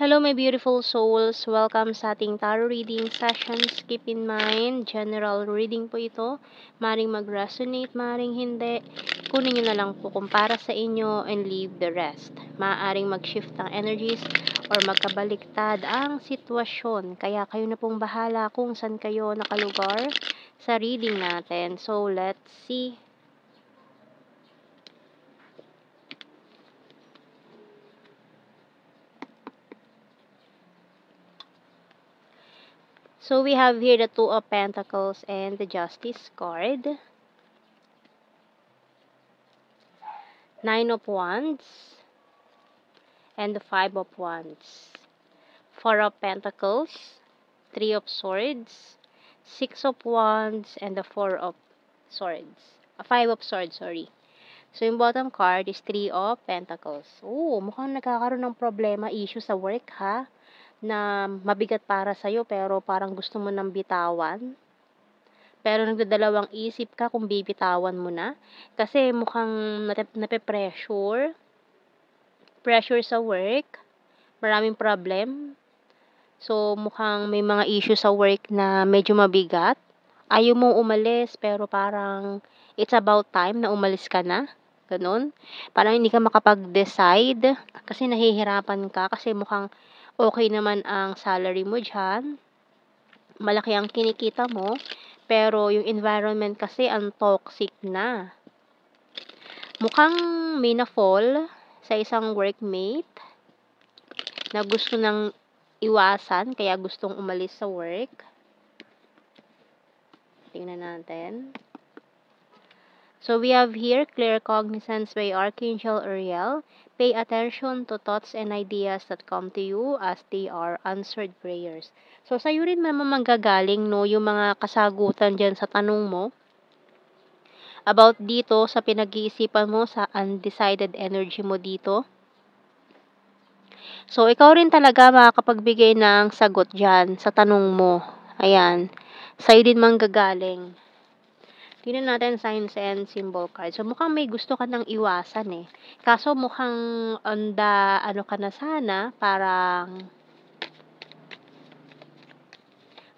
Hello, my beautiful souls. Welcome sa ating tarot reading sessions. Keep in mind, general reading po ito. Maring mag-resonate, maring hindi. Kunin nyo na lang po kung para sa inyo and leave the rest. Maaring mag-shift ang energies or magkabaliktad ang sitwasyon. Kaya kayo na pong bahala kung saan kayo nakalugar sa reading natin. So, let's see. So, we have here the Two of Pentacles and the Justice card. Nine of Wands and the Five of Wands. Four of Pentacles, Three of Swords, Six of Wands, and the Four of Swords. Five of Swords, sorry. So, yung bottom card is Three of Pentacles. Oh, mukhang nagkakaroon ng problema, issue sa work, ha? Na mabigat para sa'yo, pero parang gusto mo nang bitawan. Pero nagdadalawang isip ka kung bibitawan mo na. Kasi mukhang nape-pressure. Pressure sa work. Maraming problem. So, mukhang may mga issue sa work na medyo mabigat. Ayaw mong umalis, pero parang it's about time na umalis ka na. Ganun. Parang hindi ka makapag-decide kasi nahihirapan ka kasi mukhang okay naman ang salary mo dyan. Malaki ang kinikita mo, pero yung environment kasi ang toxic na. Mukhang may na-fall sa isang workmate na gusto nang iwasan, kaya gustong umalis sa work. Tingnan natin. So, we have here, clear cognizance by Archangel Uriel. Pay attention to thoughts and ideas that come to you as they are answered prayers. So, sa'yo rin naman manggagaling, no, yung mga kasagutan dyan sa tanong mo. About dito, sa pinag-iisipan mo, sa undecided energy mo dito. So, ikaw rin talaga makakapagbigay ng sagot dyan sa tanong mo. Ayan. Sa'yo din manggagaling. Tingnan natin signs and symbol card. So, mukhang may gusto ka nang iwasan eh. Kaso mukhang ano ka na sana, parang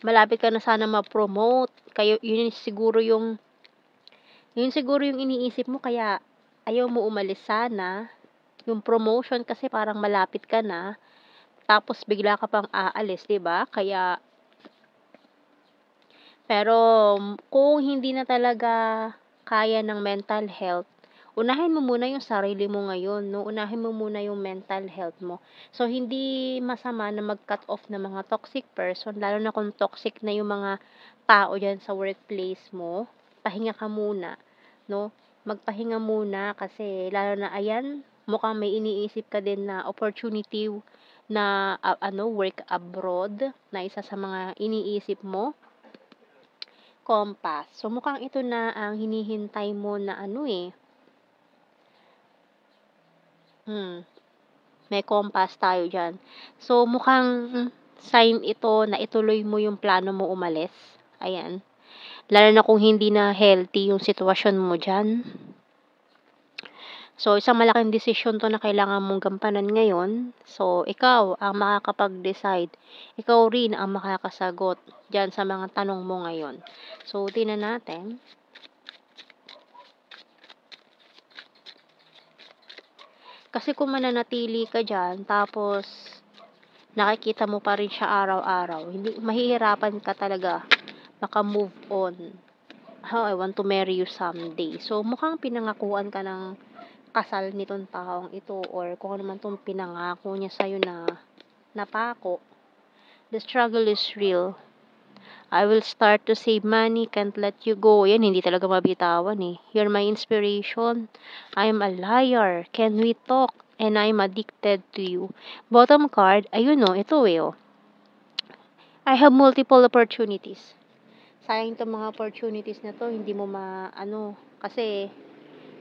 malapit ka na sana ma-promote. Kayo, yun siguro yung iniisip mo, kaya ayaw mo umalis sana. Yung promotion kasi parang malapit ka na. Tapos bigla ka pang aalis, 'di ba? Kaya pero kung hindi na talaga kaya ng mental health, unahin mo muna yung sarili mo ngayon, no? Unahin mo muna yung mental health mo. So, hindi masama na mag-cut off ng mga toxic person, lalo na kung toxic na yung mga tao dyan sa workplace mo. Pahinga ka muna, no? Magpahinga muna kasi lalo na ayan, mukhang may iniisip ka din na opportunity na work abroad na isa sa mga iniisip mo. Compass. So, mukhang ito na ang hinihintay mo na may compass tayo dyan. So, mukhang sign ito na ituloy mo yung plano mo umalis. Ayan. Lalo na kung hindi na healthy yung sitwasyon mo dyan. So, isang malaking desisyon to na kailangan mong gampanan ngayon. So, ikaw ang makakapag-decide. Ikaw rin ang makakasagot dyan sa mga tanong mo ngayon. So, tingnan natin. Kasi kung mananatili ka dyan, tapos nakikita mo pa rin siya araw-araw, hindi, mahihirapan ka talaga maka-move on. How I want to marry you someday. So, mukhang pinangakuan ka ng kasal nitong taong ito or kung ano man itong pinangako niya sa'yo na napako. The struggle is real. I will start to save money, can't let you go. Yan, hindi talaga mabitawan eh. You're my inspiration. I'm a liar. Can we talk? And I'm addicted to you. Bottom card, ayun o, ito eh oh. I have multiple opportunities. Sayang itong mga opportunities na to, hindi mo kasi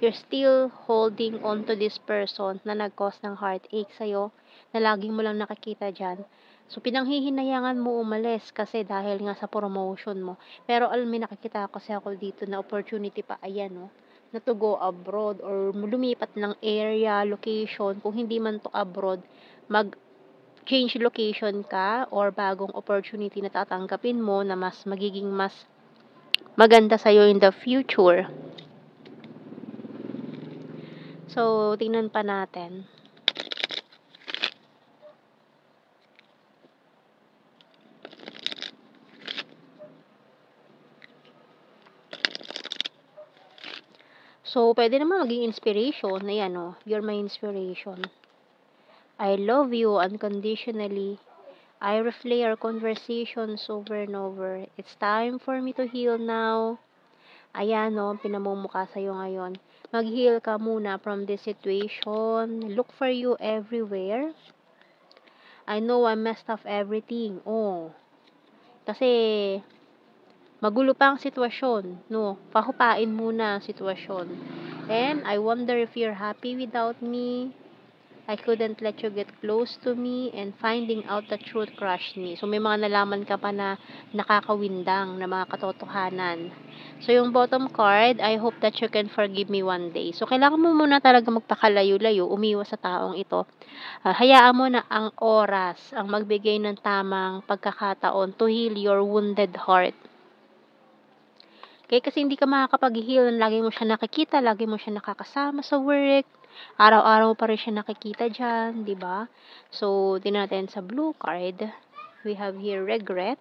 you're still holding on to this person na nag-cause ng heartache sa'yo, na laging mo lang nakikita dyan. So, pinanghihinayangan mo umalis kasi dahil nga sa promotion mo. Pero may nakikita kasi ako dito na opportunity pa, ayan no, na to go abroad or lumipat ng area, location, kung hindi man to abroad, change location ka or bagong opportunity na tatanggapin mo na magiging mas maganda sa'yo in the future. So, tingnan pa natin. So, pwede naman maging inspiration. Ayan, oh, you're my inspiration. I love you unconditionally. I replay our conversations over and over. It's time for me to heal now. Ayan, no, pinamumukha sa'yo ngayon. Mag-heal ka muna from this situation. Look for you everywhere. I know I messed up everything. Oh, kasi magulo pa ang sitwasyon, no? Pahupain muna ang sitwasyon. And I wonder if you're happy without me. I couldn't let you get close to me, and finding out the truth crushed me. So, may mga nalaman ka pa na nakakawindang na mga katotohanan. So, yung bottom card, I hope that you can forgive me one day. So, kailangan mo muna talaga magpakalayo-layo, umiwas sa taong ito. Hayaan mo na ang oras ang magbigay ng tamang pagkakataon to heal your wounded heart. Okay, kasi hindi ka makakapag-heal, lagi mo siya nakikita, lagi mo siya nakakasama sa work, araw-araw pa rin siya nakikita dyan, di ba? So, tingnan natin sa blue card, we have here regret,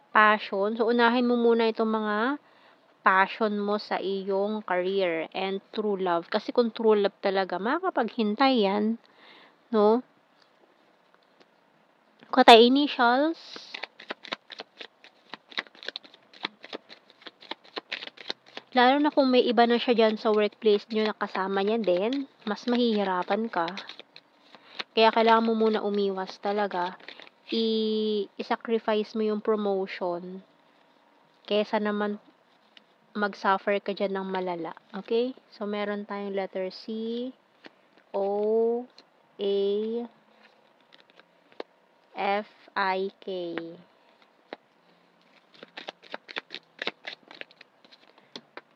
passion. So, unahin mo muna itong mga passion mo sa iyong career and true love. Kasi kung true love talaga, makakapaghintay yan, no? Kata initials, lalo na kung may iba na siya dyan sa workplace nyo na kasama niya din, mas mahihirapan ka. Kaya kailangan mo muna umiwas talaga. I-sacrifice mo yung promotion. Kesa naman mag-suffer ka dyan ng malala. Okay? So, meron tayong letter C, O, A, F, I, K.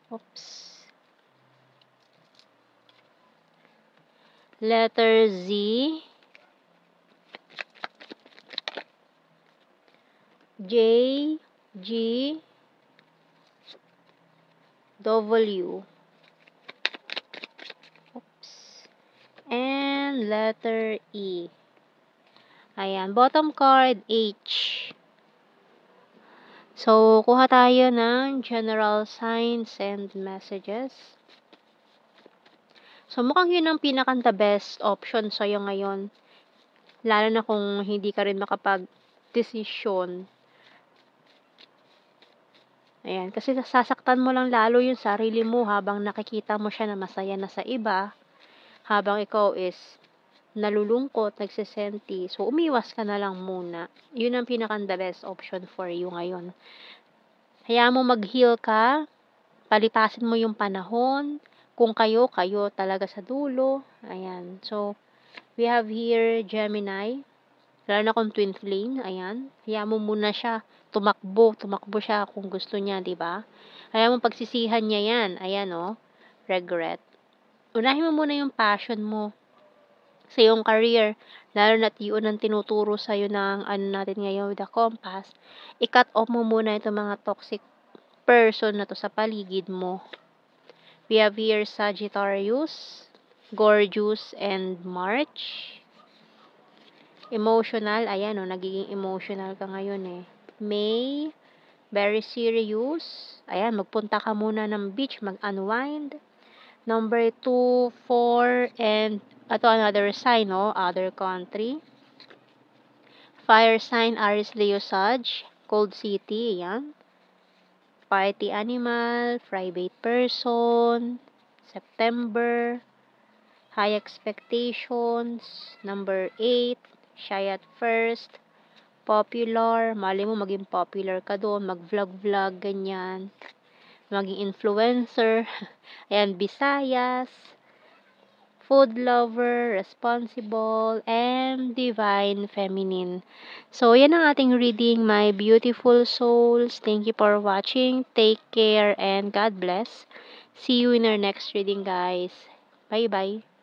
Oops. Letter Z, J, G, W. Oops. And letter E. Ayan. Bottom card, H. So, kuha tayo ng general signs and messages. So, mukhang yun ang pinaka-the best option sa'yo ngayon. Lalo na kung hindi ka rin makapag-desisyon. Ayan. Kasi sasaktan mo lang lalo yung sarili mo habang nakikita mo siya na masaya na sa iba. Habang ikaw is nalulungkot, nagsisenti. So, umiwas ka na lang muna. Yun ang pinaka-the best option for you ngayon. Hayaan mo mag-heal ka. Palipasin mo yung panahon. Kung kayo talaga sa dulo. Ayan. So, we have here Gemini. Lalo na kung twin flame. Ayan. Hayaan mo muna siya. Tumakbo siya kung gusto niya, di ba? Hayaan mo pagsisihan niya yan. Ayan, oh. Regret. Unahin mo muna yung passion mo sa iyong career. Lalo na't yun ang tinuturo sa'yo ng natin ngayon with the compass. I-cut off mo muna itong mga toxic person na to sa paligid mo. We have here Sagittarius, Gorgeous, and March. Emotional, ayan o, nagiging emotional ka ngayon eh. May, very serious. Ayan, magpunta ka muna ng beach, mag-unwind. Number 2, 4, and ito another sign, no? Other country. Fire sign, Aries, Leo, Sag. Cold city, ayan. Party animal, private person, September, high expectations, number 8, shy at first, popular, mali mo maging popular ka doon, mag-vlog-vlog, ganyan, maging influencer, ayan, Visayas, food lover, responsible, and divine feminine. So, yan ang ating reading, my beautiful souls. Thank you for watching. Take care and God bless. See you in our next reading, guys. Bye-bye.